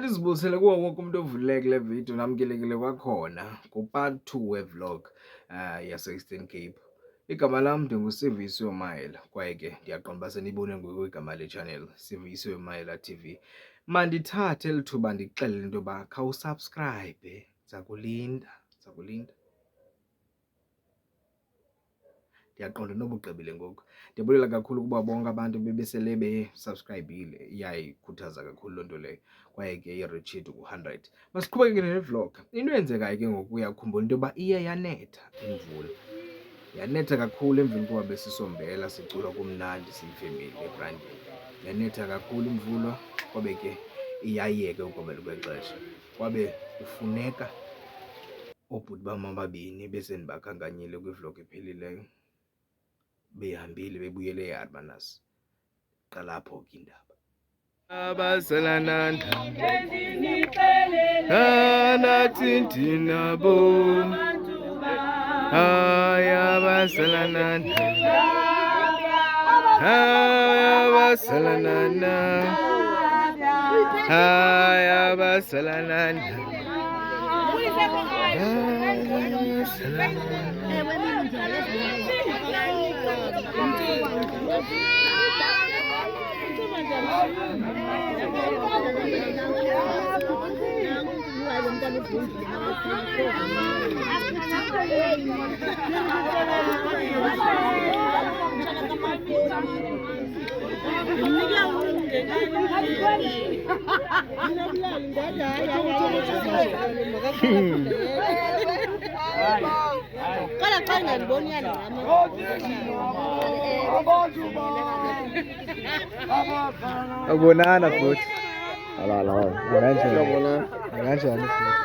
Sizibusele kuwo wonke umuntu ovulile kule video namkelekile kwakhona ku-part 2 we-vlog yase-Eastern Cape. Igama lami ndinguSiviso Mayela kwaye ke ndiyaqonda uba senibone ngoku igama le-channel Siviso Mayela TV. Mandithathe eli thuba ndikuxelele into yoba khawusubscribe, ndizakulinda. Ndiyaqonda noba ugqibile ngoku. Ndiyabulela kakhulu kuba bonke abantu bebesele besubscribile, iyayikhuthaza kakhulu loo nto leyo kwaye ke i-reach yethu ku-100. Masiqhubekeke ne-vlog. Into eyenzekayo ke ngoku uyakhumbula into yoba iye yanetha imvula. Yanetha kakhulu emveni koba besisombela sicula kumnandi siyifemeli ebrandini. Yanetha kakhulu imvula kwabe ke iyayeka ukugqibela kwexesha. Kwabe kufuneka oobhuti bam ababini besendibakhankanyile kwi-vlog ephelileyo behambile bebuyele eHarbour. Qala apho ke indaba. Abaselananda anathi nabo abaselananda abaselananda abaselananda Abonana futhi. Halala. Kanjani futhi?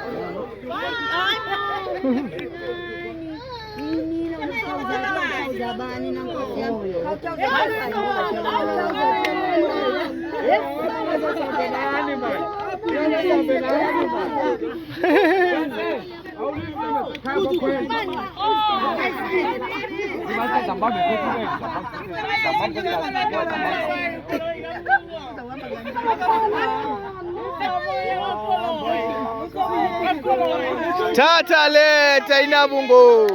Tata leta inabungo.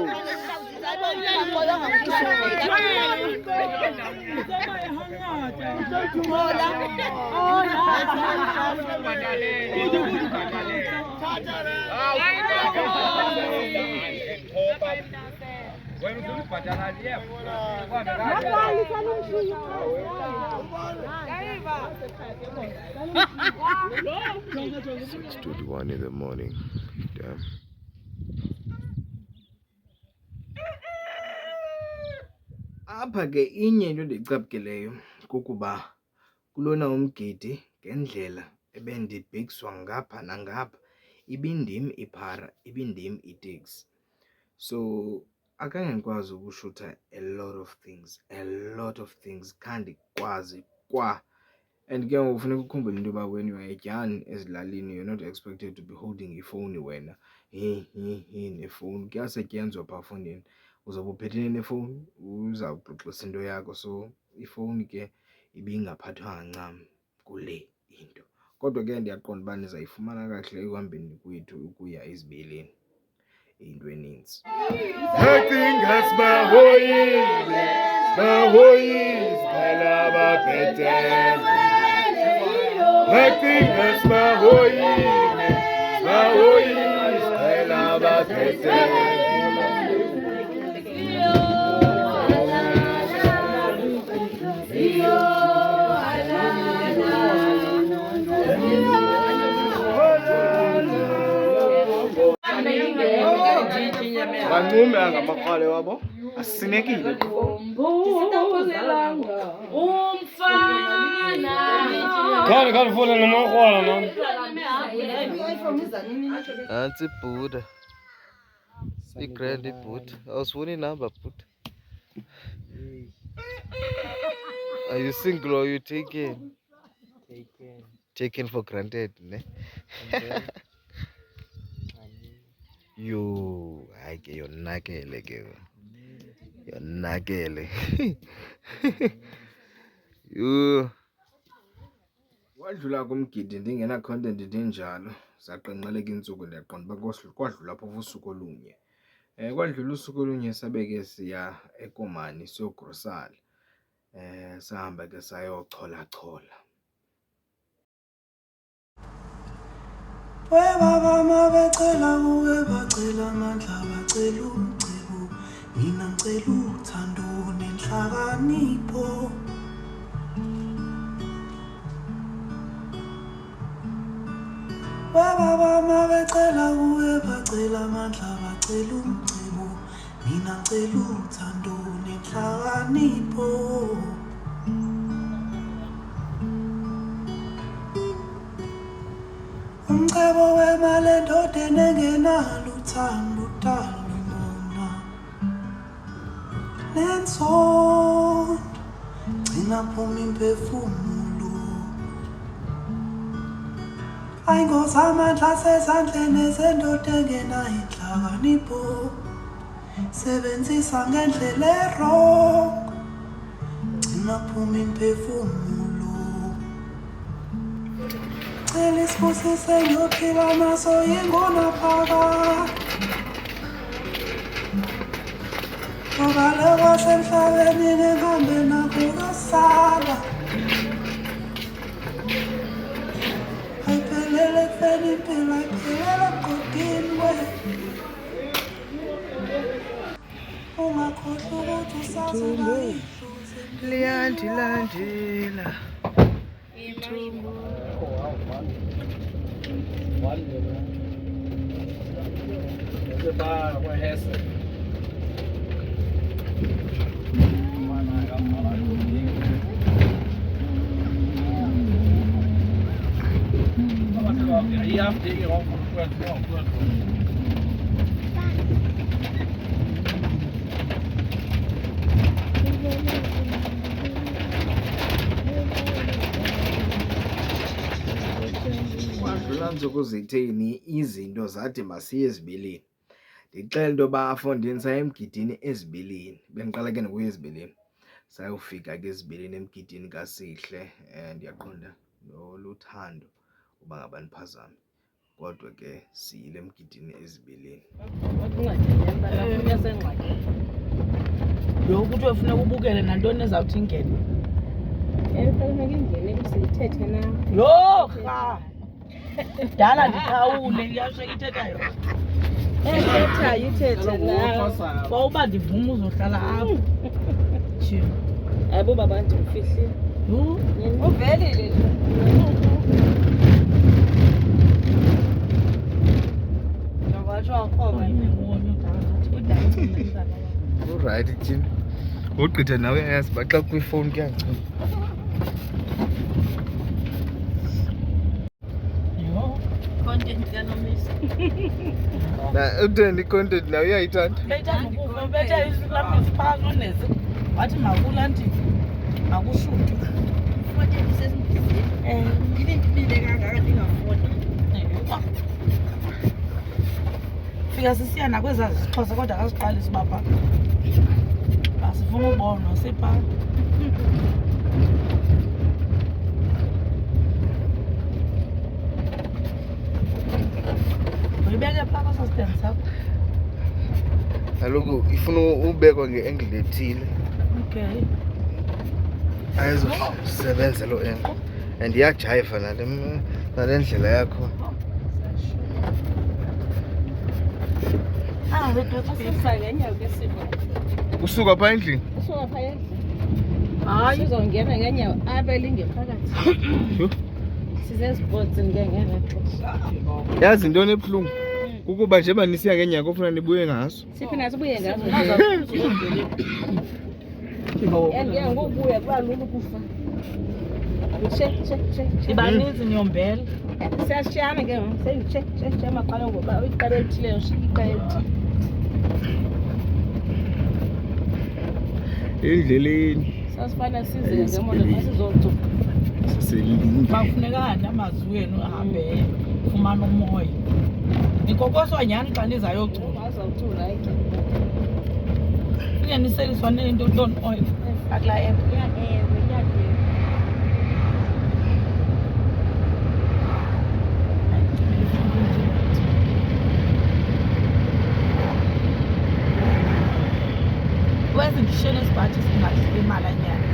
It's 6:21 in the morning. Damn. Apha ke inye into endiyicaphukeleyo kukuba kulona umgidi ngendlela ebendibhekiswa ngapha nangapha ibindim iphara, ibindim iteksi. So akhange ndikwazi ukushutha a lot of things khandikwazi kwa. And ke ngoku kufuneka ukhumbule into yoba when you are etyani ezilalini you're not expected to be holding ifowuni wena nefowuni. Kuyasetyenzwa phaa efowunini, uzawube uphethene nefowuni uzawuxoxisa into yakho. So ifowuni ke ibingaphathwanga ncam kule into, kodwa ke ndiyaqonda uba nizayifumana kakuhle ekuhambeni kwethu ukuya ezibeleni into eninzi. Banqume angamaqale wabo asinekile khale ufuna ngamakrwala nam nantsi ibhuda i-grand ibhuda awusifuni inamba bhuda. Are you single or you taken? Taken for granted, ne? You, hayi ke yonakele ke. Yonakele. You. Kwadlula kumgidi ndingena content ndinjalo zaqenqeleka insuku ndiyaqonda uba kwadlula apho usuku olunye. Kwadlula usuku olunye sabe ke siya eKomani siyogrosala. Sahamba ke sayochola. Baba mabecela kuwe bacela amandla bacela umcebo mina ngicela uthando nenhlakanipho Baba mabecela kuwe bacela amandla bacela umcebo mina ngicela uthando nenhlakanipho Umcebo wemali endoda engenalo uthando udalwe ngona Nenson gcina phuma imphefumulo Ayingozamandla sezandleni ezendoda engenayo inhlakanipho Sebenzisa ngendlela errong gcina phuma imphefumulo Cela isibusise ngiyophila naso yingona phakathi Ngoba le kwasemhlabeni ngihambe nakho kasala Ayiphelele kufeni impilo ayiphelele emgodini we Ungakhohlwa ukuthi usazoba idlozi Liyandilandela. Kwadlula ntsuku zitheni izinto zathi masiye ezibilini. Ndixela into yoba afondini saya emgidini ezibilini. Bendiqala ke nokuya ezibilini. Sayofika ke ezibilini emgidini kaSihle. Ndiyaqonda noluthando uba ngaba niphazame. Kodwa ke siyile emgidini ezibilini. Lo ukuthi ufuna ukubukele nantoni ezawuthi ingene. Sithethe nawe. Yho ha. Dala ndikhawule ngiyasheka ithetha yona. Ethethayo ithethe nawe. Bawuba ndivuma uzohlala apha. Tshi. Hayibo baba ndimfihlile. Yho. Uvelile nje. Ngabatsho akhoba Ngibona udala. Alright Jim. Ugqitha nawe yazi baxa kwifoni kuyancima. Yho. content kaNomisa. Na utheni content nawe uyayithanda? Bethanda ukuva bethe isilapha phakathi nezi. Wathi makulanti akushuthi. Content sesingizile. Ibe ndibile kangaka ndingafona. Fika sisiya nakweza zixhosa kodwa akasiqalisa bapha. Basifuna ubonwa sipha. Uyibeke phaka sosistand sakho. Kaloku ifuna ubekwa nge-angle ethile. Okay. Ayizosebenza lo angle. And iyajiva nale ndlela yakho. Sifika ngenyawo ke sipho. Usuka pha endlini? Usuka pha endlini. Hayi uzongena ngenyawo apha elinge phakathi. Size-sports ngengena xesha. Yazi intoni ebuhlungu? Ukuba njengoba nisiya ngenyawo kufuna nibuye ngaso. Siphi nathi ubuye ngazo. Ngokubuya kuba lula ukufa. Che. Ibaninzi nyombela. Siyashiyana ke ngoku. Che amaqala ngoba iqala elithile iqala elithile. Endleleni. Sasifana size ngemoto masizocupha. Siselinde. Bakufuneka namazwi wenu ahambe ufumana umoya. Nikokoswa nyani xa nizayocula. Azawucula ke. Funeka niseliswa nento don't oil. Akula app. bathi singathi sibemalanyana.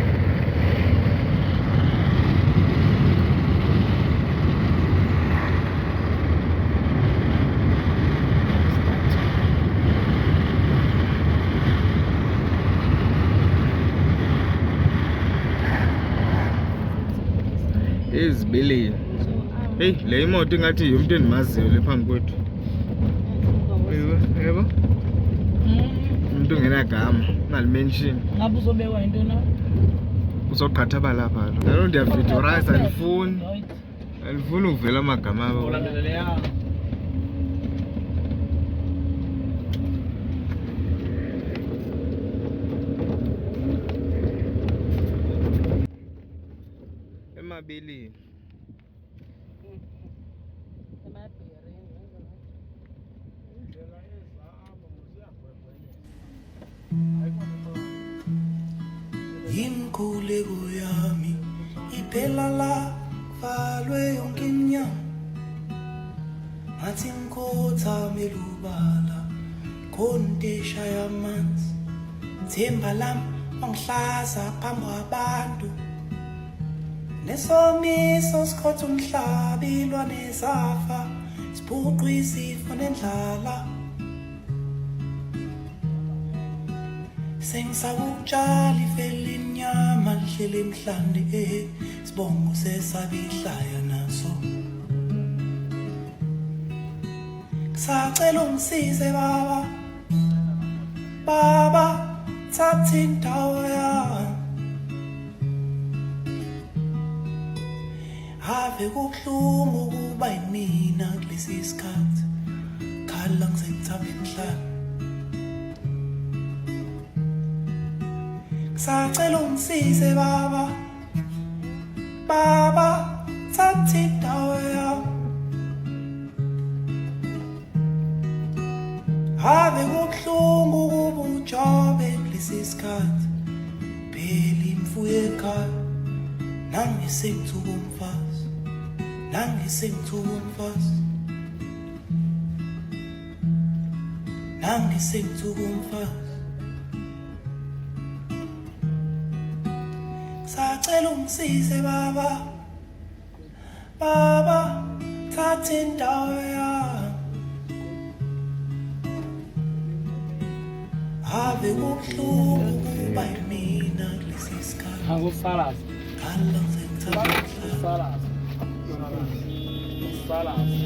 Ezibilini. Hey, le imoto ingathi yomntu endimaziyo le phambi kwethu. Yebo. Umuntu ongenagama, ungalimention. Ngabe uzobekwa into na? Uzoqhatha balapha. Lalo ndiyavidiorize andifuni. Andifuni ukuvela amagama abo. Emabeleni. Inkulego yami iphela la valwe yonke inyama ngathi ngikotha melubala kontesha yamanzi themba lami wangihlaza phambi kwabantu nesomiso sikhotha umhlaba ilwane zafa sibhuqwa izifo nendlala sengisakutshala ivela inyama lihlele emhlande sibongo sesabihlaya naso ngisacela ungisize baba thatha indawo yami ave kubuhlungu ukuba yimina kulesi sikhathi khala ngisengithaba emhlane ngisacela ungisize baba thatha indawo yami ave kubuhlungu ukuba ujobe kulesi sikhathi phela imfuyo ekhaya nangisengithuka umfazi nangisengithuka umfazi nangisengithuka umfazi sacela ungisize baba thatha indawo yami ave kubuhlungu ukuba yimina kulesi sikhathi Angusalazi. khala ngisengithaba Salazi. Salazi.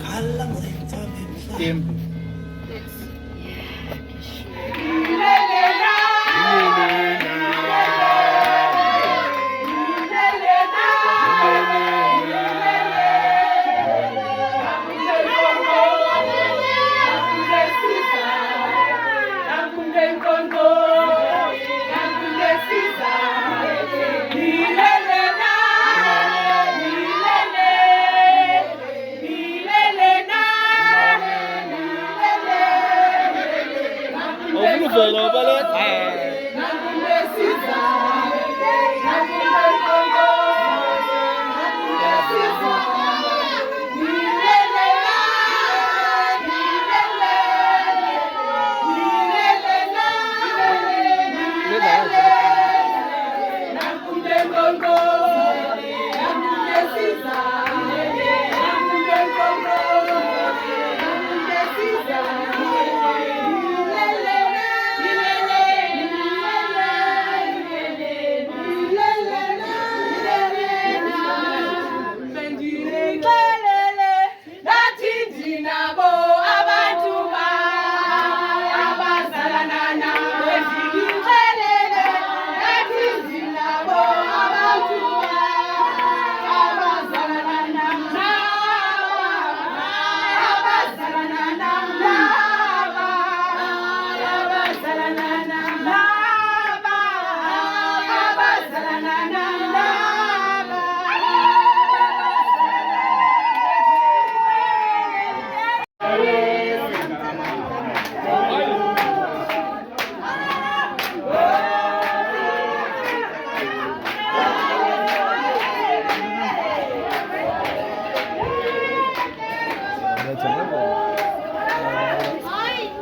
khala ngisengithaba emhlane Tempo.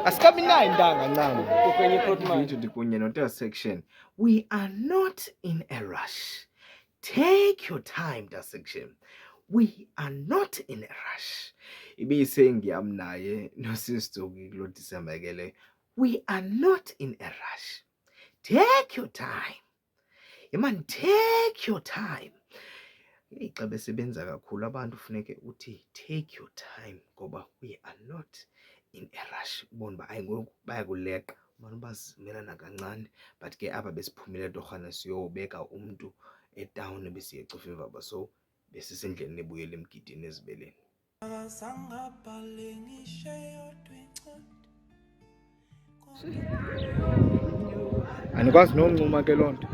Asikabi nayo intanga ncam. Kwenye court man. Into kunye no section. We are not in a rush. Take your time, that section. We are not in a rush. Ibiyisengiyam naye no sister kulo December ke le. We are not in a rush. Take your time. Man, take your time. Xa besebenza kakhulu abantu funeke uthi take your time ngoba we are not in a rush. Ubona ba ayingoku bayakuleqa abantu bazimelana kancane, but ke apha besiphumile torhana siyobeka umuntu etown besiye ecofa ivaba, so besisendleleni ebuyela emgidini ezibeleni. Anikwazi noncuma ke loo nto.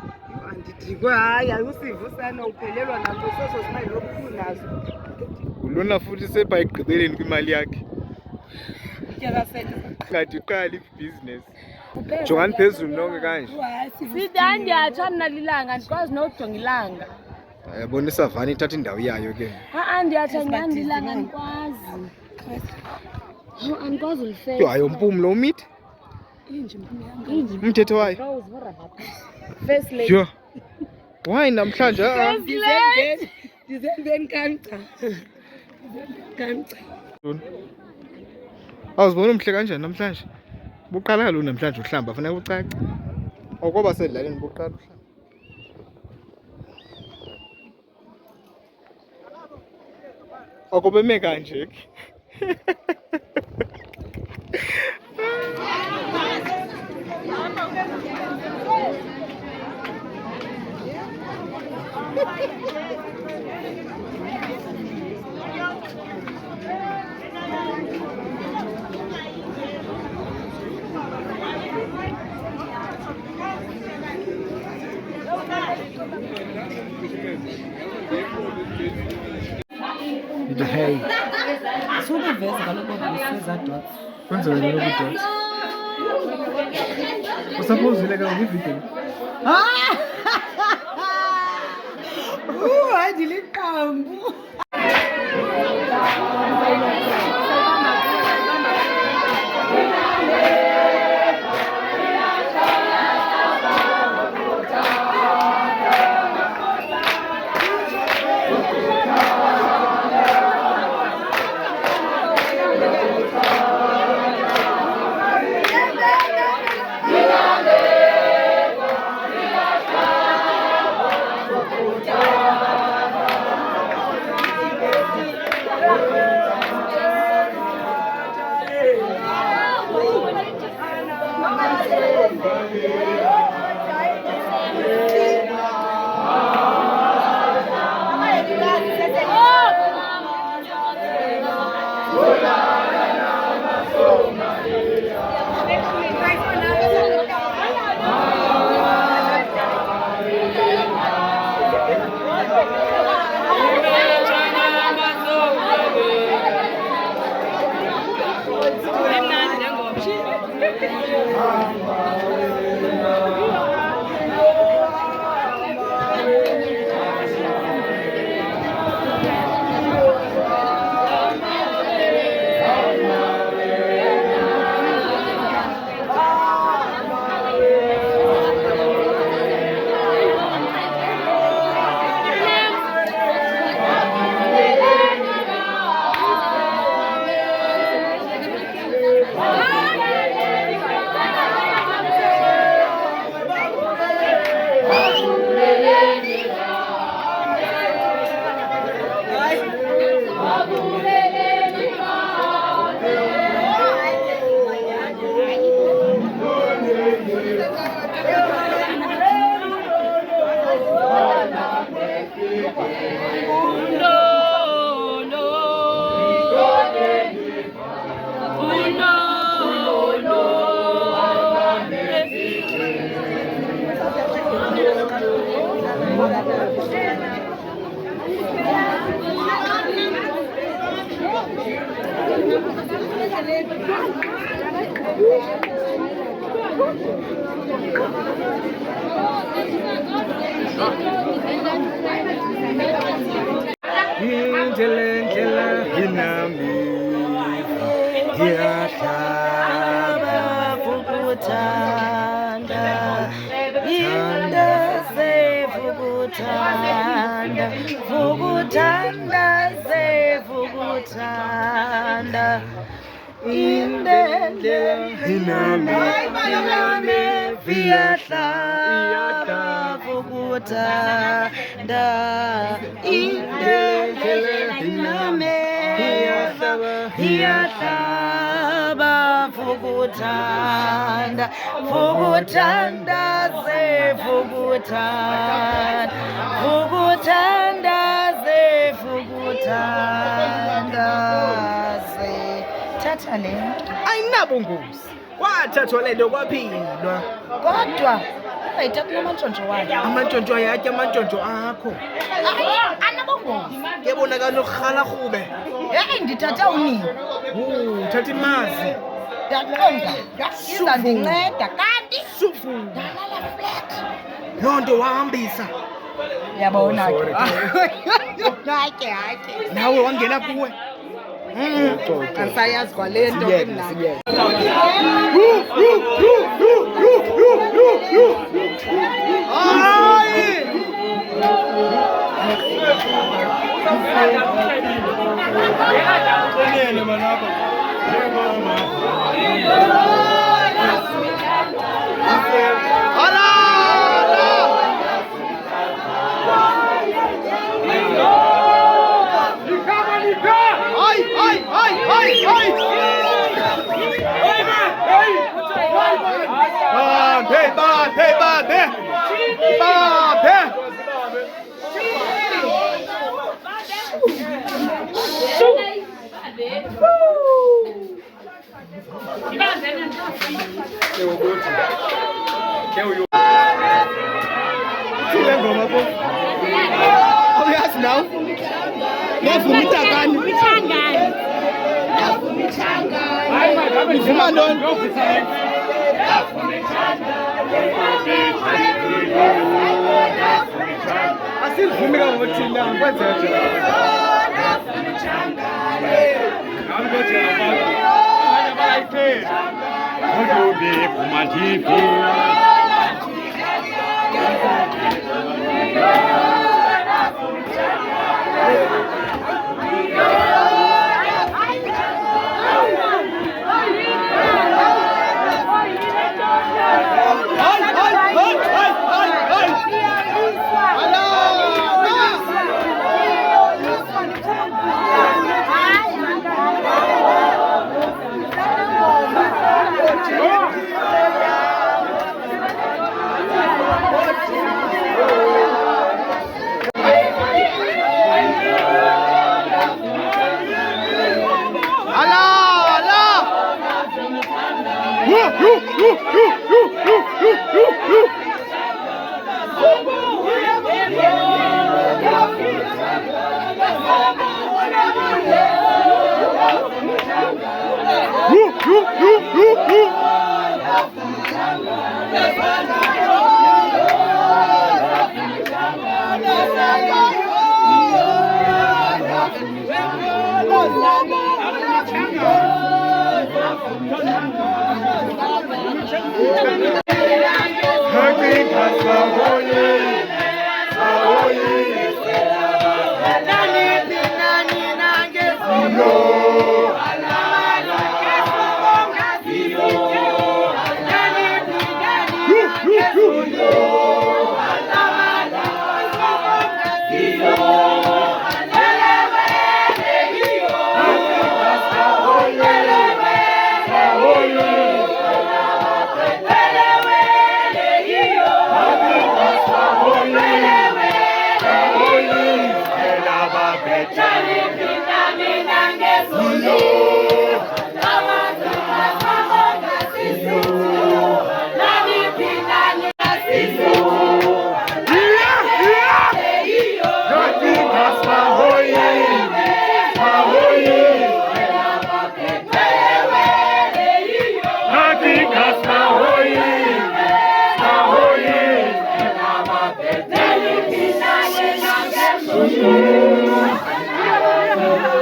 Andidikwe hayi ayusiva usana uphelelwa nanto seso simali lokunazo. Ulona futhi sepha egqibeleni kwimali yakhe. Ngathi qala ibhizinesi. Jongani phezulu nonke kanje. Sidandi yatsha mna lilanga andikwazi nokujonga ilanga. Ayabonisa vani ithatha indawo yayo ke. Ndiyatsha nyani ilanga andikwazi. Andikwazi ulifela. Yo hayo mpumlo umithi. Umthetho wayo. First lady. Yo. Why namhlanje? Dizembeni kanca. Kanca. Awuzibona umhle kanjani namhlanje? Buqala kaloku namhlanje uhlamba fanele ucace. Okoba sedlaleni buqala uhlamba. Akubeme kanje ke. Hey. Sukuveza kaloku useza dot. Kwenza wena lokudot. Usaphuzile ke ngivideo. Andiliqambu. Indlela inami yahlaba vukuthanda inde sevukuthanda vukuthanda sevukuthanda inde hiname viyahlaba vukuthanda inde hiname viyahlaba vukuthanda vukuthanda sevukuthanda vukuthanda sevukuthanda se thatha le ayinabungozi kwathathwa le nto kwaphindwa kodwa ungayithathi kulamantshontsho wayo amantshontsho ayatya amantshontsho akho anabongozi kuyabonakala ukurhala rhube heyi ndithathe unini uthatha imazi ndaqonda iza ndinceda kanti sufu ndalala flat loo nto wahambisa uyabona ke hatye nawe wangena kuwe andisayazi kwale nto ke mna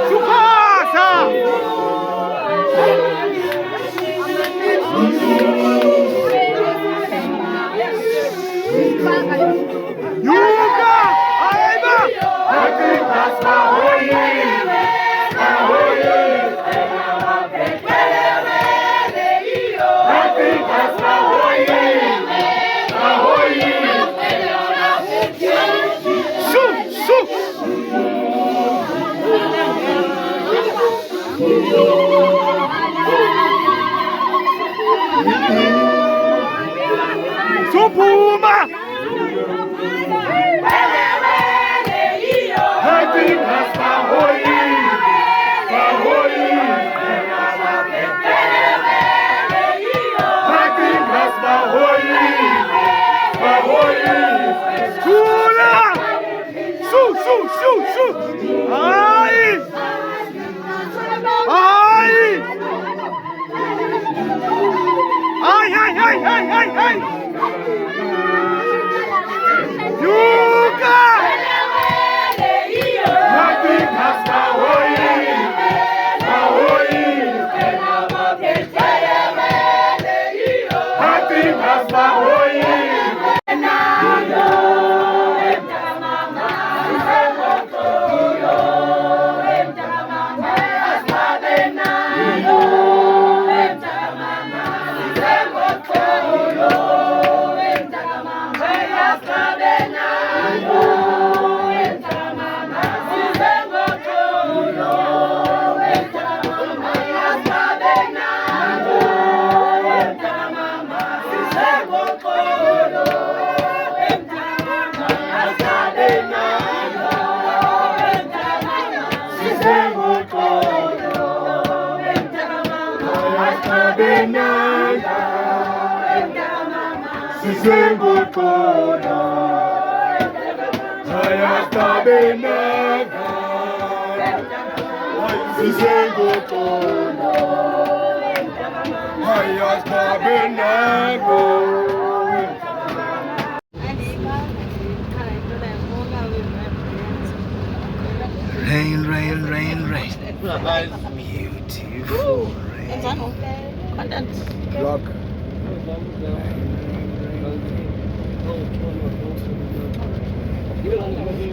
Sukhasa! Supuma! Happy Pascaholi! Pascaholi! Happy Pascaholi! Pascaholi! Sula! Su! Ai! Ai! Yuka! Happy Pascaholi! Pascaholi! Happy Pascaholi! Rain. Beautiful rain. Content. Vlog.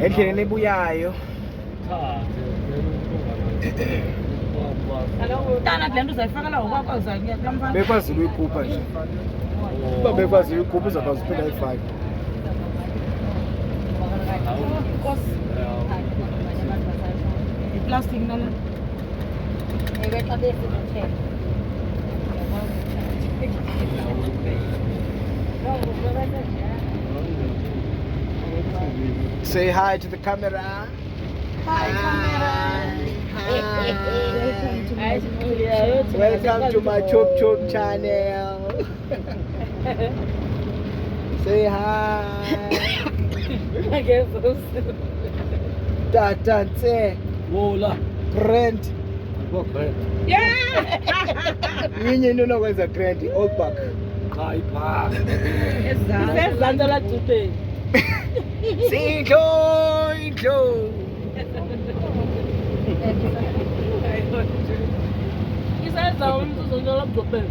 Endleleni ebuyayo. Tana kule nto uzayifakela ngokwakho uzayikuya kulaa mfana. Bekwazile uyikhupha nje. Uba bekwazile uyikhupha uzakwazi uphinda ayifake. Plastic nana. Say hi to the camera. Hi, Welcome to my Chop channel. Say hi. I guess so. Tatante. Wola. Brent. Yeah. Yinye into nokwenza Grant old back. Hayi pha. Isezantsi la dupeni. Sidlo. Isenza umntu uzonto la dupeni.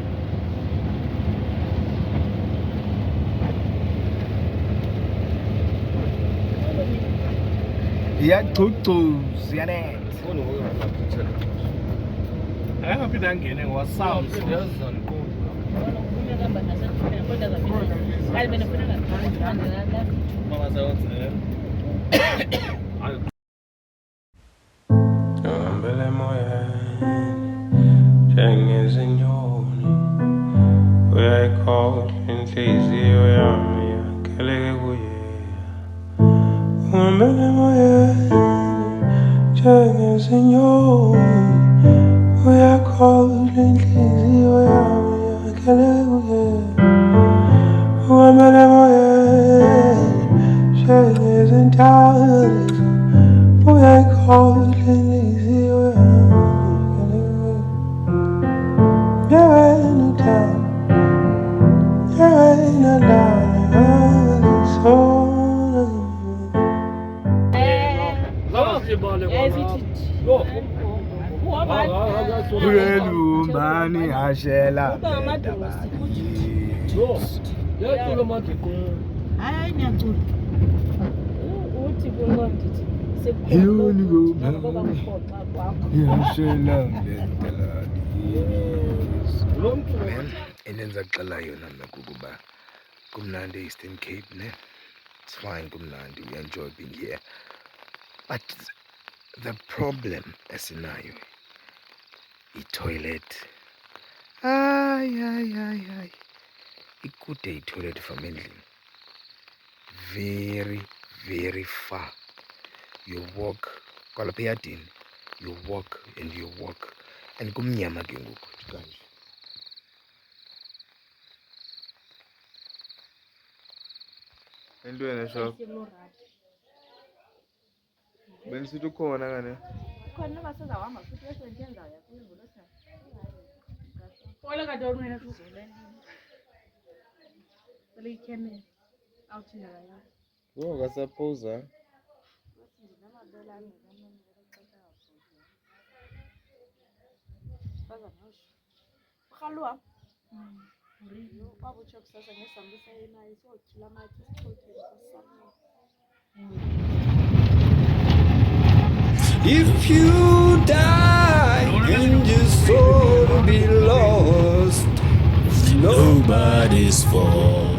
Iyagcugcuza yanetha. Akaphinda angene ngowasound. Ngihambele emoyeni njengezinyoni, uyayikhohlwa inhliziyo yami yakheleke kuyena. Ngihambele emoyeni njengezinyoni, uyayikhohlwa inhliziyo yami yakheleke kuyena. Ngihambele emoyeni njengezintaba, uyayikhohlwa inhliziyo yami yakheleke. Yewena uthando, yewena lana ngisona. Uyelumbani ashela. Hayi ngiyacula. Uthi kulo ndithi Yuni go ngoba mkhoxa kwakho. yashela ngentalani. Enenza kuxela yona mna kukuba kumnandi e-Eastern Cape ne. It's fine kumnandi, we enjoy being here. But the problem esinayo i-toilet. Hayi. Ikude i-toilet from endlini. Very, very far. You walk kwalapha eyadini. You walk and you walk. And kumnyama ke ngoku kanje. Entweni shop? Benisithi ukhona ngane. Khona basizawuhamba futhi bese ndiyenzawuya kuyivulisa. Ola kade umene kuzolena. Bele ikhemeni. Awuthinda kayo. Wo kasaphosa. Khalwa. Babutsho kusasa ngesambisa yemali sokhila amathi sithothele kusasa. If you die and your soul will be lost, nobody's fault.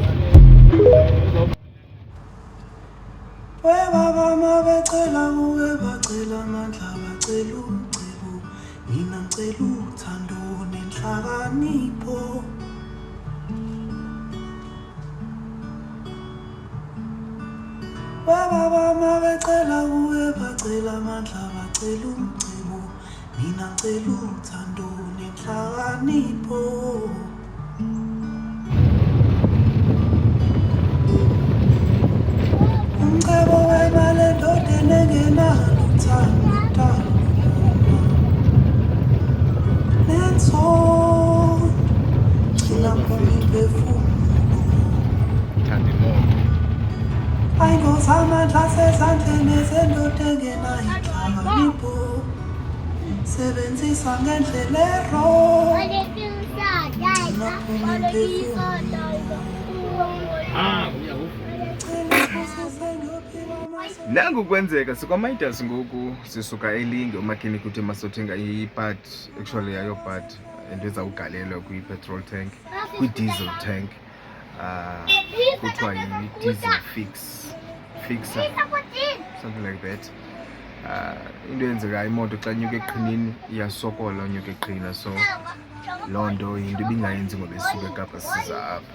Baba mabecela uwe bacela amandla bacela umcebo mina ngicela uthando nenhlakanipho. Baba mabecela uwe bacela amandla bacela umcebo mina ngicela uthando nenhlakanipho. Umcebo wemali endodeni engenalo uthando nenzondo gcina khona imphefumulo. Ayingozamandla asezandleni ezendoda engenayo inhlakanipho. Sebenzisa ngendlela errong gcina khona Nangu kwenzeka sikwamaidas ngoku sisuka elinge umakhenikhi uthi masothenga i-part actually yayo part into ezawugalelwa kwi-petrol tank, kwi-diesel tank. Kuthiwa yi-diesel fixer, something like that. Into eyenzekayo imoto xa nyuka eqhinini iyasokola unyuka eqhina, so loo nto yinto ibingayenzi ngoba esuka eKapa siza apha.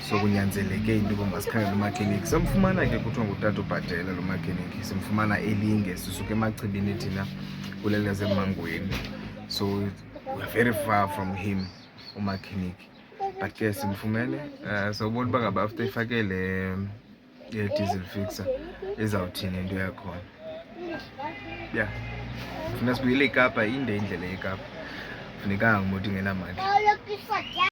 So kunyanzeleke into yoba masikhangele umakhenikhi. Samfumana ke kuthiwa ngutata ubhatele lo makhenikhi, simfumana elinge sisuka emachibini thina kulele zemangweni, so we are very far from him umakhenikhi, but ke simfumene. So ubona uba ngaba after ifake le diesel fixer izawuthini into yakhona. Yeah, funa sibuyele eKapa, inde indlela eKapa, funekanga umoto ingenamandla.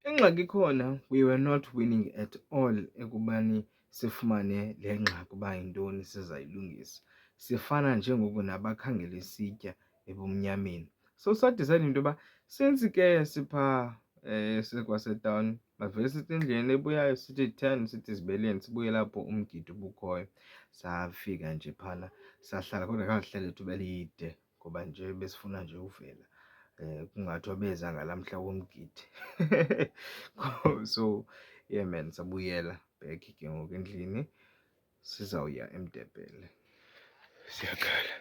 Ingxaki khona, we were not winning at all ekubani sifumane le ngxaki uba yintoni sizayilungisa. Sifana njengoku nabakhangela isitya ebumnyameni. So sadicide into yoba since ke sipha sikwasetown mavele sithi endleleni ebuyayo sithi 10 sithi zibeleni sibuye lapho umgidi ubukhoyo. Safika nje phana sahlala, kodwa khange sihlale ithuba elide ngoba nje besifuna nje uvela. Kungathiwa beza ngalamhla womgidi. So yeah man, sabuyela back ke ngoku endlini sizawuya eMdebele. Siyakhala.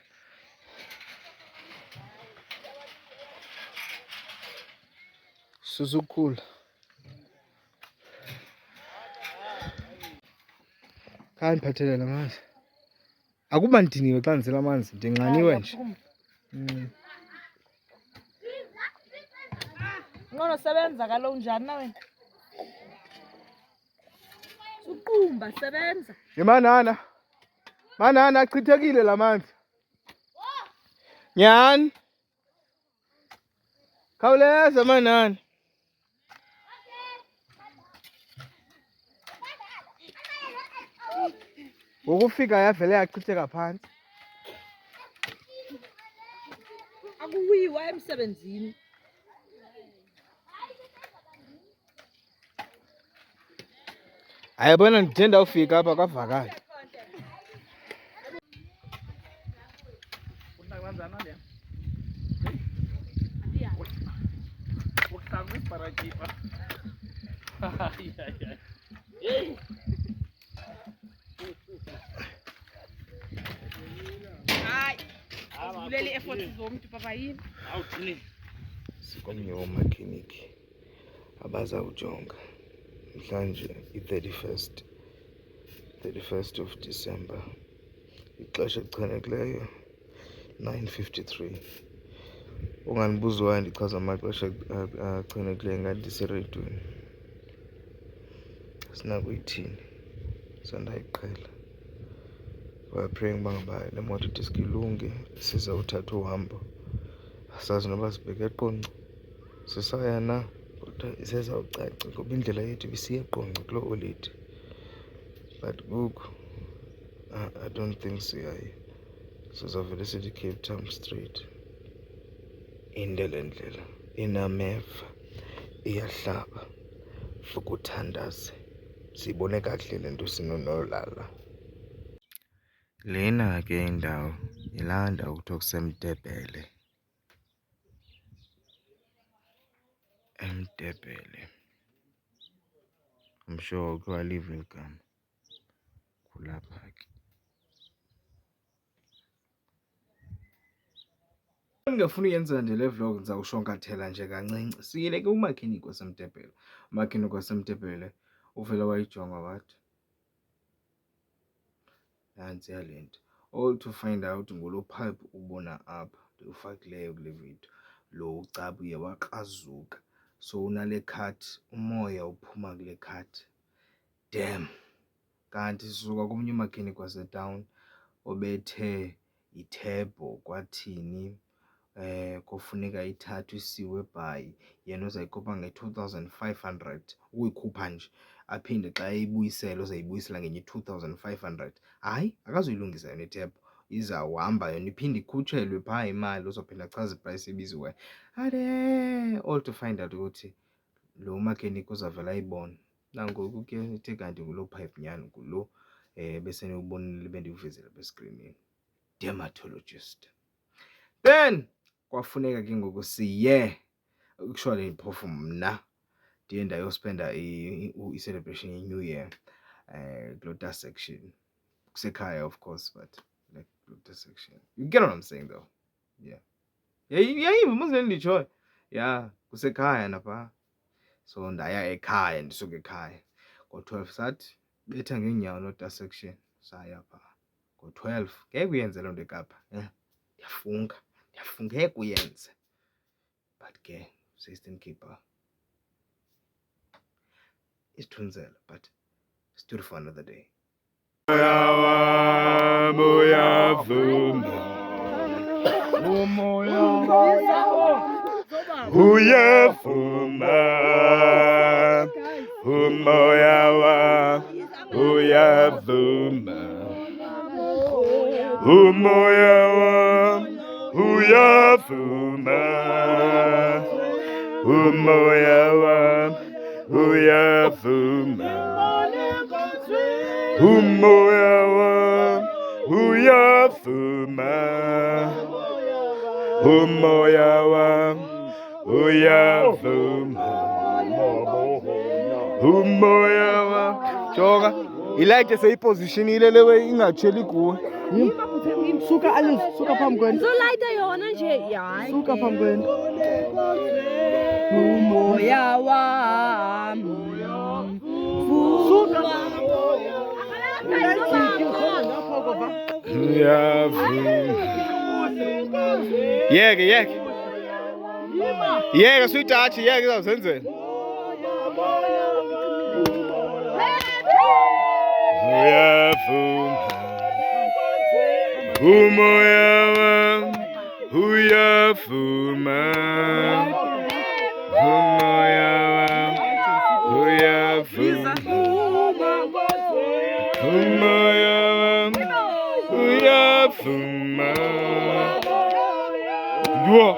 Suzukhula. Khandiphathele lamanzi. Akuba ndiniwe xa ndisela amanzi, ndinxaniwe nje. Ngono sebenza kalo njani na wena? Suqumba sebenza. Yemanana. Manana achithekile lamanzi. Nyani. Khawuleza manana. Ukufika yavele yachitheka phansi. Akuwiwa emsebenzini. Ayabona ndithenda ufika apha kwavakala. Hayi. Uzibulele effort zomuntu papa yini? Awuthini? sikomnye womakliniki abazawujonga mhlanje i-31st of December. Ixesha elichanekileyo 9:53. Ungandibuzi wayo ndichaza amaxesha achanekileyo ngathi ndisereyidweni. Sinakuyithini, sandayiqhela. We're praying uba ngaba le moto disk ilunge, sizawuthatha uhambo. Asazi noba sibheke eQonce sisaya na, kodwa isezawucaca ngoba indlela yethu ibisiya eQonce kuloo holide. But ngoku I don't think siyayo, sizawuvele sithi Cape Town straight. Inde le ndlela inameva, iyahlaba, fukuthandaze, siyibone kakuhle le nto sinonolala. Lena ke indawo yilaa ndawo kuthiwa kuseMtebhele. eMtebhele. I'm sure ukhe waliva eli gama kulapha ke. Ndingafuna uyenza nje le vlog ndizawushonkathela nje kancinci. Siyile ke umakliniki waseMtebhele. Umakliniki waseMtebhele uvela wayijonga wathi nantsi yale nto. All to find out ngulo pipe ubona apha ndiwufakileyo kule video. Lo ucaba uye wakrazuka, so unale cut, umoya uphuma kule cut. Damn. Kanti sisuka komnye umakliniki wasetown obethe ithebho kwathini, kofuneka ithathwe isiwe eBhayi, yena uzayikhupha nge-2,500 ukuyikhupha nje, aphinde xa eyibuyisela uzayibuyisela ngenye 2,500. Hayi, akazoyilungisa yona ithebho, izawuhamba yona iphinde ikhutshelwe phaa imali, uzophinda achaze iprice ebiziweyo. All to find out ukuthi lo makliniki uzavela ayibone. Nangoku ke ithe kanti ngulo pipe nyani, ngulo beseniwubonile bendiwuvezela beskrinini, dermatologist. Then kwafuneka ke ngoku siye, actually phofu mna ndiye ndayospenda i-celebration ye-New Year kuloo section kusekhaya, of course, but like kuloo section, you get what I'm saying though. Yeah, muzile nditshoyo. Yeah, kusekhaya napha. So ndaya ekhaya, ndisuka ekhaya ngo-12 sathi betha ngeenyawo loo section, saya phaa ngo-12. Ngeke uyenze loo nto ekapa, ndiyafunga ngeke uyenze. But ke Eastern Cape isithunzela, but story for another day. Uyavuma, umoya wa, uyavuma, umoya wa, uyavuma, umoya wa, uyavuma, umoya wa, uyavuma, umoya wa, uyavuma, umoya wa. Jonga ilayithi seyipositionile lewe ingatsheli kuwe. Suka Alice, suka phambi kwenu. Zolayita yona nje, hayi. Suka phambi kwenu. Umoya wami. Suka. Yeke suyitathi, yeke izawuzenzela. Uyavuma, umoya wami, uyavuma, umoya wami, uyavuma, umoya wami, uyavuma. Dua.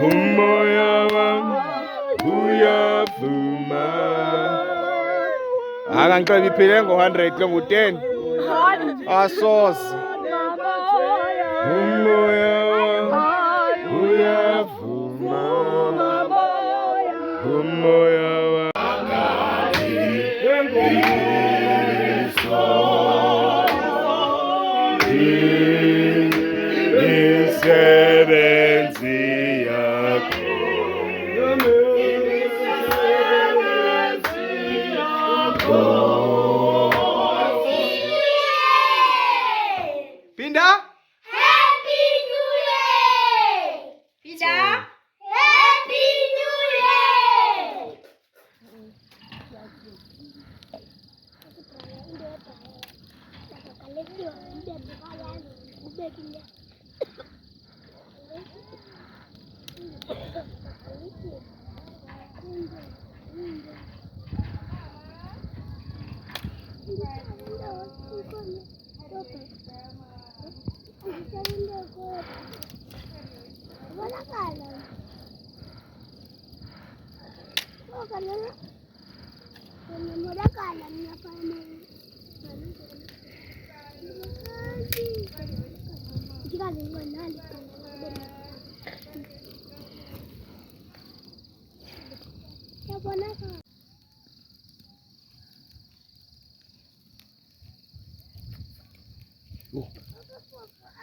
Umoya wami uyavuma. Akangicela iphile ngo-100 ke ngo-10 asoze. Umoya wami uyavuma. uyavuma umoya wakati imisebenzi yakho Pinda Happy New Year! Pida! Happy New Year!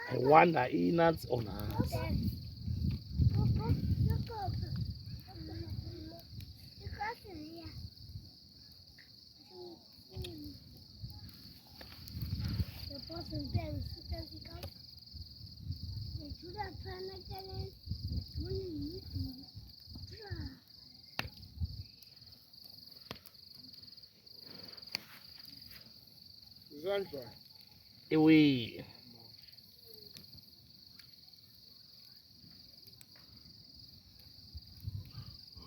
I wonder nuts or nuts. Away.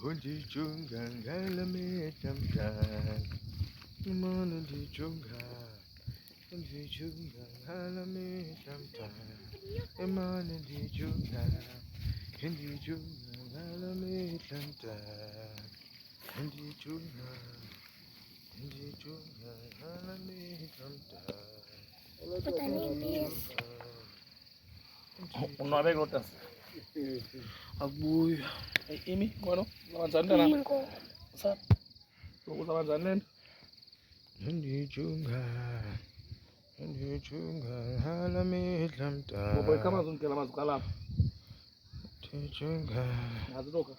undichunga ngala metamtani imana undichunga ngala metamtani imana undichunga ngala metamtani undichunga ngala metamtani Unwabe lotas. Abuya. Imi, kono. Lawanzana. Sa. Lawanzana. undichunga ngala metamtani Boboy kama zonkela mazukala. undichunga Azidoka.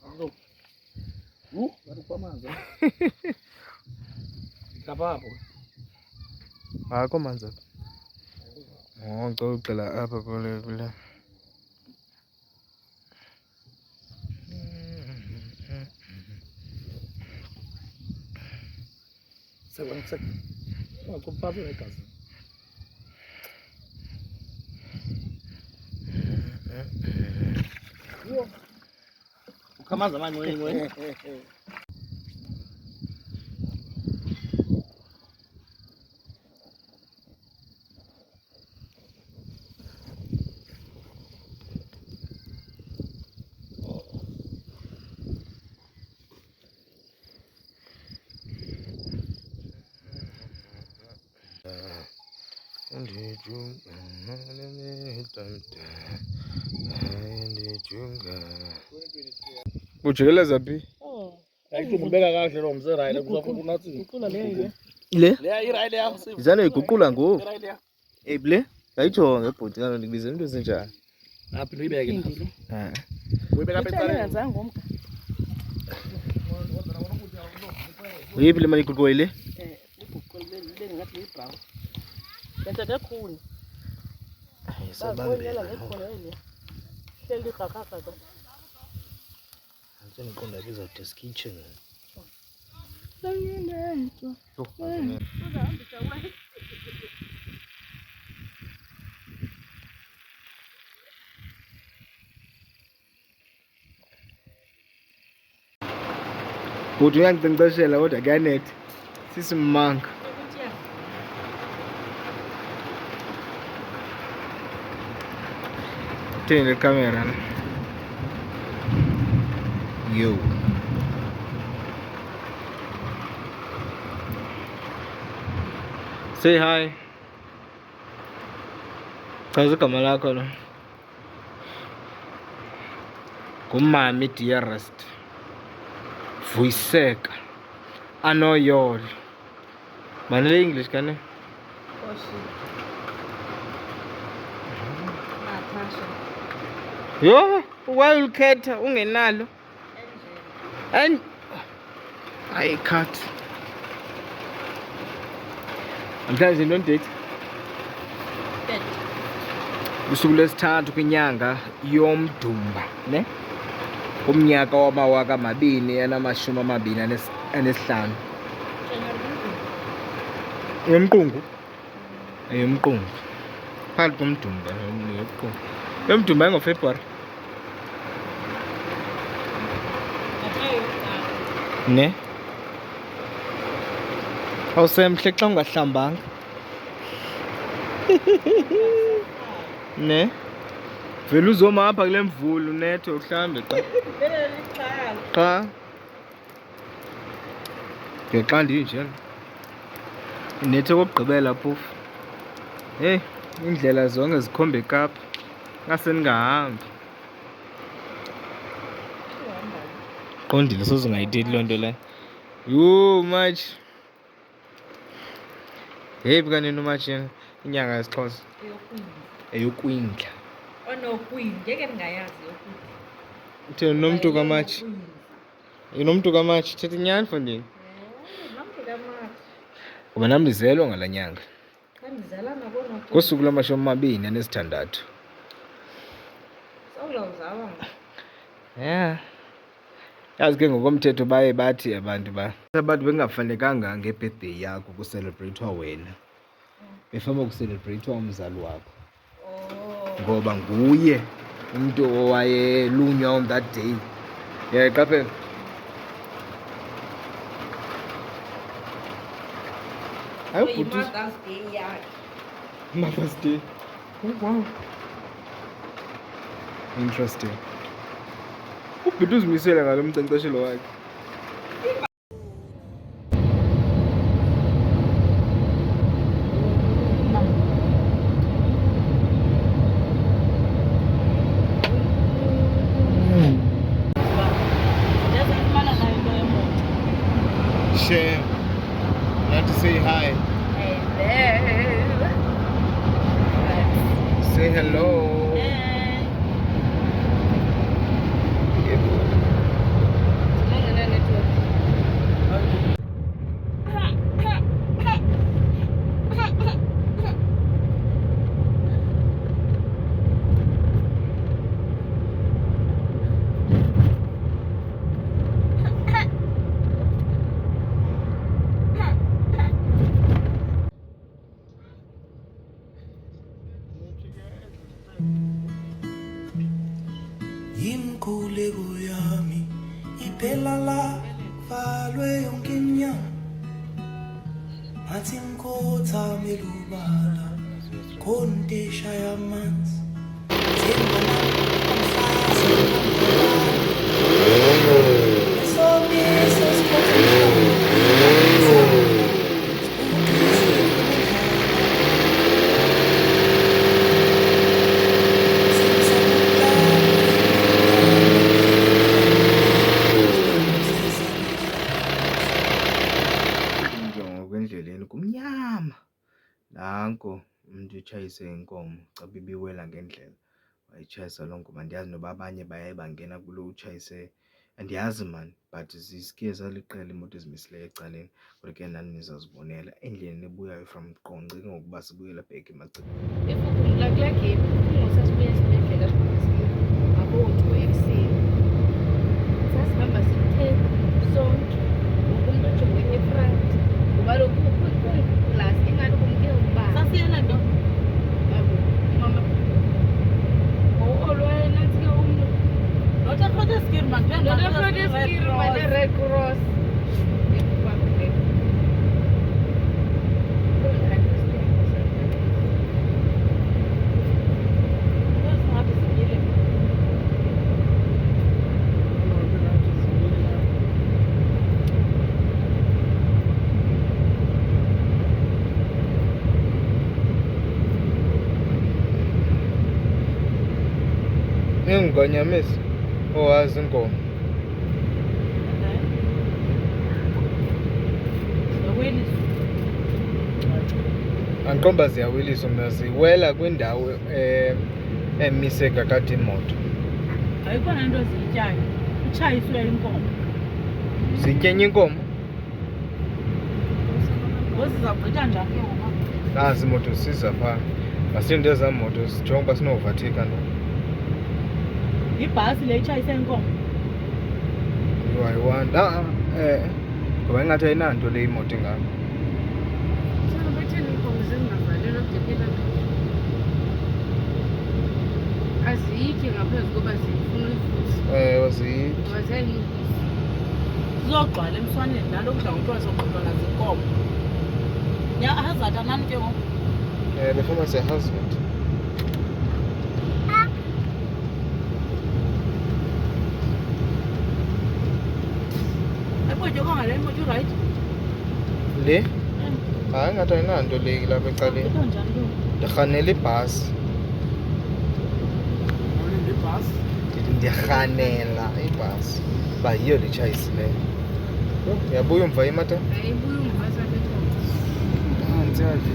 Azidoka. Bari kwa manzo. Kapapo. akho manzi apha ngicela apha kule Sekwenzeka. Ungakuphathi negazi. Yo. Ukamaza manje wewe. ujikeleza phi Ayikumbeka kahle lo mzerayile kuzofuna unathi. Ucula leyo. le Leya irayile yakho sivu. izana iguqula ngoku Irayile yakho. le yayijonga ngebhodi ngalo ndikubiza into ezinjani Naphi uyibeke la. Uyibeka Ngithele phetsa. ngenzanga ngomka. uyiphi le mali iguqule le Uguqule bele ngathi librown. Bese kekhuni. sabambela Bayela ngekhona yini. Hleli khakha ka. ngiqonda biza test kitchen Sengiyedwa. Uzahambisa wena. bhuti uyanginkcenkceshela kodwa kuyanetha sisimanga thini le kamera na yo say hi chaza igama lakho lo ngumami Dearest Vuyiseka Anoyolo. Manele English kane? Natasha. Yo, why ukhetha ungenalo? And I cut. Namhlanje no-date. Usuku lwesithathu kwinyanga yoMdumba, ne? Kumnyaka wamawaka 2025. Yomqungu. Yomqungu. Phakathi komdumba yomqungu. Yomdumba ngoFebruary. Ne? Awusemhle xa ungahlambanga. Ne? Vele uzoma apha kule mvula unethe uhlambe xa. Xa. Ngexa ndinje. Unethe kokugqibela phofu. Hey, indlela zonke zikhombe eKapa. Ngase ningahambi. Qondile soze ungayitheli loo nto leyo. Yho, matshi. Yephi kanini umatshi inyanga yesiXhosa? Eyokwindla. Onokwindla, ngeke ndingayazi yokwindla. Utheni nomntu kamatshi? Inomntu kamatshi, thetha inyani mfondini. Nomntu kamatshi. Ngoba nam ndizelwa ngala nyanga. Xa ndizalana konokwindla. Ngosuku lwama-26. Sawuzalwa. Yeah. Yazi ke ngokomthetho baye bathi abantu bengafanekanga nge-birthday yakho kucelebrate wena. Befuna ukucelebrate umzali wakho. Ngoba nguye umuntu owayelunywa on that day. Qaphela. Mother's Day yakhe. Mother's Day. Oh wow. Interesting. Ubhuti uzimisele ngalo mnkcenkceshelo wakhe. Share. Not to say hi. Say hello. Imkhuleko yami iphela la valwe yonke inyama ngathi ngikhothame melubala khonto eshaya amanzi Endleleni kumnyama. Nanko umuntu utshayise inkomo, cabe ibiwela ngendlela. Wayitshayisa loo nkomo. Andiyazi noba abanye baye bangena kulo utshayise. Andiyazi man, but zisike zaliqela imoto ezimisileyo ecaleni. Kodwa ke nani nizazibonela endleleni ebuyayo from Qonce ngokuba sibuyela back eMacibini. Ifukula kula game, ungosasibuya esibhedlela ngabo-2 ekuseni. Sasihamba sithe sonke, wonke umuntu ojonge efront. Ngoba lokhu kunglas ingani kumke ubani. Sasiyela nto? Yabo, mama. Olwaye nathi-ke umntu. Not a protest skiri, man. Not a protest skiri, man, Red Cross. Ngingonyamisa. Owazi inkomo. Andiqomba ziyawiliswa mna ziwela kwindawo emise kakade imoto. Ayikho nento ziyityayo. Utshayiswe inkomo. Zityenye inkomo? Ngozizawugqitha njani ke ngoku? Nazi imoto zisiza phaa. Masinde ezaa moto sijonge uba sino-overtake no. Ibhasi le itshayise inkomo. Wayiwanda ngoba ingathi ayinanto le imoto ingako. Aziyitye ngaphezu koba zifuna uyivusa. Ziyitye. Zizogcwala emswaneni nalo kudla ngokuthiwa zogqithwa nazinkomo. Hazard anani ke ngoku? Before hazard. Ayibotyo kangale imoto irayithi? Le? Hayi ngathi ayinanto le ilapha ecaleni. Ngqitha njani ke ngoku? Ndirhanela ibhasi. Ndirhanela ibhasi uba yiyo le tshayisileyo. Uyabuya umva imata? Ayibuya umvasa bethoba. Phantsi nje.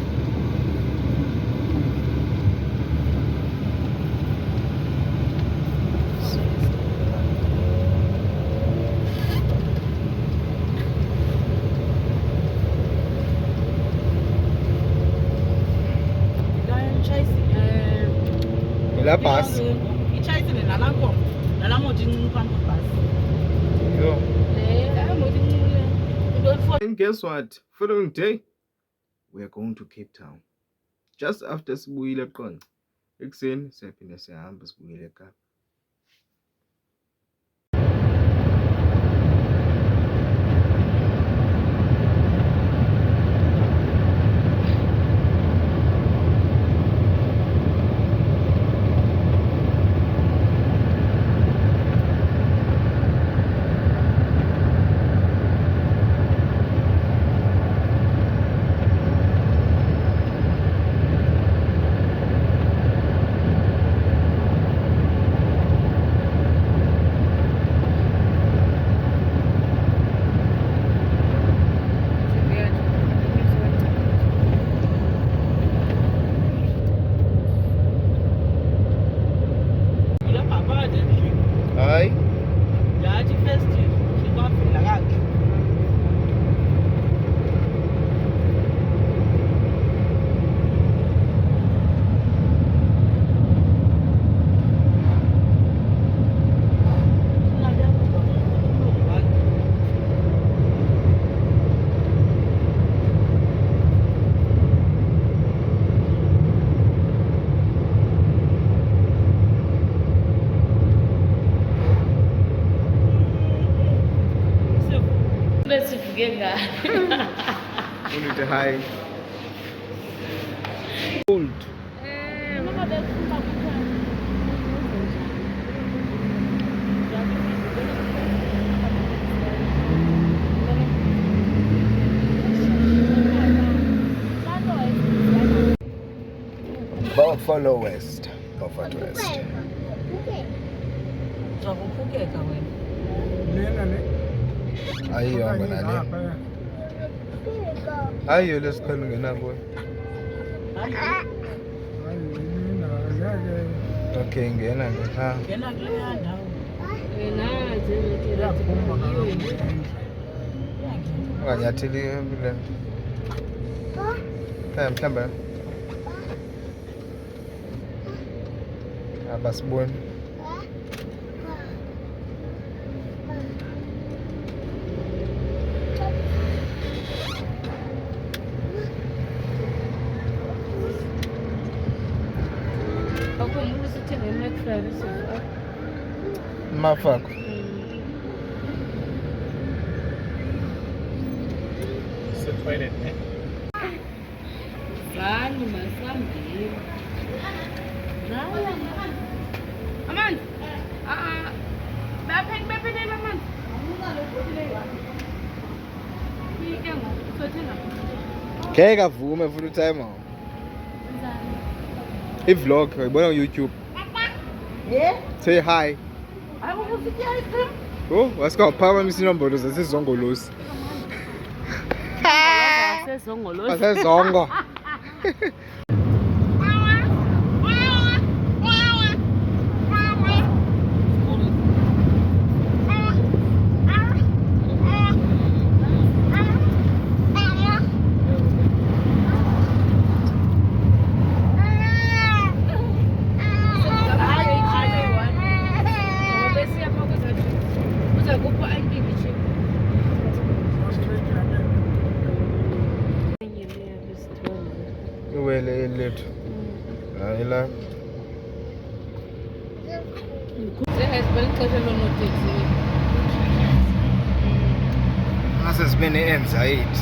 Yilaa bhasi. Itshayisile nalaa nkomo, nalaa moto incinci phambi kwebhasi. Yho. Moto incinci. And guess what? Following day, we are going to Cape Town. Just after sibuyile eQonce. Ekuseni siyaphinda siyahamba sibuyele eKapa. Hayi. Yathi first sikwavela kakhe. Ulithi hayi. Old. Follow west. Comfort west. Uzakuphukeka wena. Ayihamba nale. Ayiyo lesikhona ungena kuyo. Okay, ngena ke. Ha. Ngena kuleya ndawo. Unganyatheli le nto. Mhlawumbe. Abasiboni. Mafako. Toilet, ne? Zani masambili. Amanzi. Baphelela amanzi. Ngeke avume futhi time awu. I-vlog uyibona ku YouTube. Yeah? Say hi. Hayi usitya ice cream. Oh, wasikawaphakamisa inombolo zasezongolosi. Sezongolosi. Asezongo. Uwele lethu. Hayi la. Ngase sibe ne-anxiety.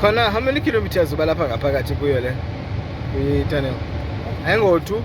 Khona how many kilometers uba lapha ngaphakathi kuyo le tunnel? Ayingo-2?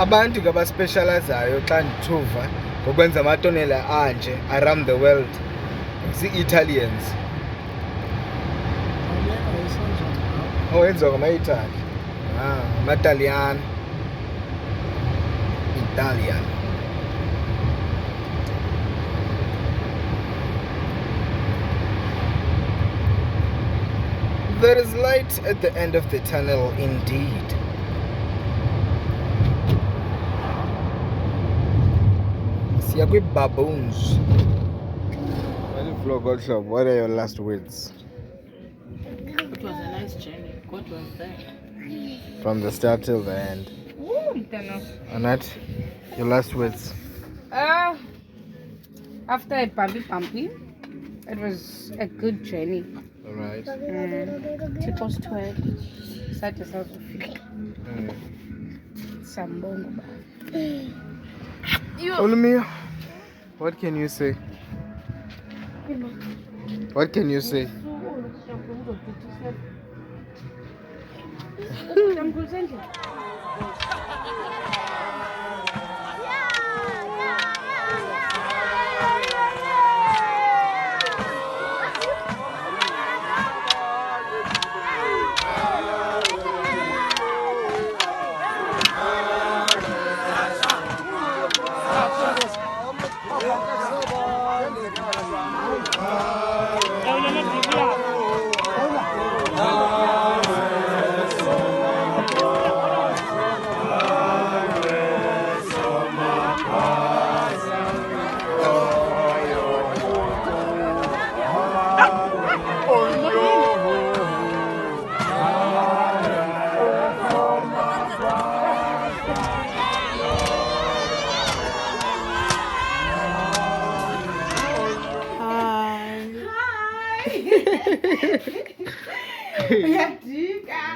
Abantu ke baspecializayo xa ndithuva ngokwenza amatonela anje around the world zii-Italians. Enziwa ngama-Italy. Amataliyani. Italian. There is light at the end of the tunnel indeed. Siya kwi-baboons. Vlog, what are your last words? It was a nice journey. God was there. From the start till the end. Anat, your last words? After a bumpy, it was a good journey. Alright. People's tour. Such a South Africa. Sambongo. Olumia, what can you say? What can you say?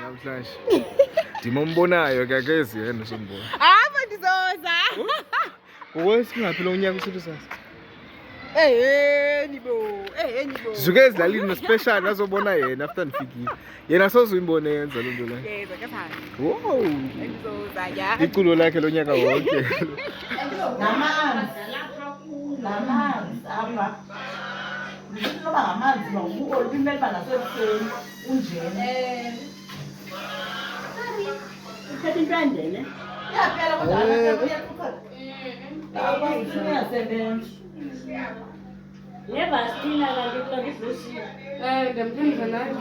Namhlanje ndimombonayo ke akezi yena sombona apha ndizoza okwesingaphi lo nyaka usithi sasa nibo zuke ezilalini nospecial azobona yena after ndifikile yena sozuyimbone yenza loo nto leyo yeza kathana wow ndizoza ya iculo lakhe lo nyaka wonke Namanzi apha. Noba ngamanzi nokuko imele uba nasebusweni unjene. Uthetha into yandene? Iyaphela kodwa uyaquqa. Uyasebenza. Yevastina kanti kuloko idlosile. Ndiyamthembisa naye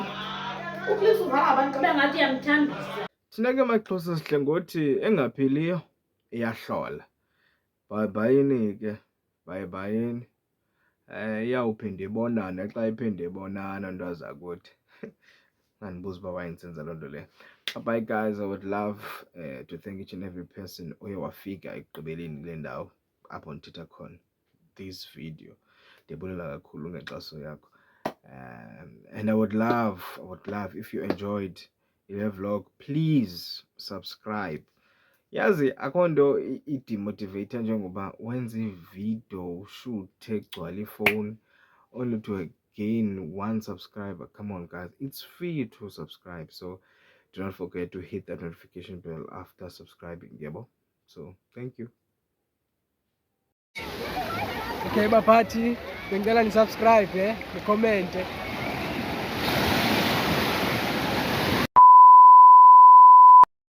Ukulisa uvala abantu kube ngathi yamthambisa. thina ke maxhosa sihle ngothi engaphiliyo iyahlola bye-bye ke bye-bye iyawuphinde ibonane xa iphinde ibonana nto zakuthi. Andibuza uba wayensenza loo nto leyo. Bye guys, I would love to thank each and every person oye wafika ekugqibeleni kule ndawo apho ndithetha khona this video. Ndiyabulela kakhulu ngenkxaso yakho. And I would love if you enjoyed the vlog, please subscribe. Yazi akho nto idemotivate njengoba wenza ividiyo ushuthe gcwala ifowuni only to gain 1 subscriber. Come on guys, it's free to subscribe, so do not forget to hit that notification bell after subscribing, yebo. So thank you. Okay baphathi, bengicela ni-subscribe, ni-comment.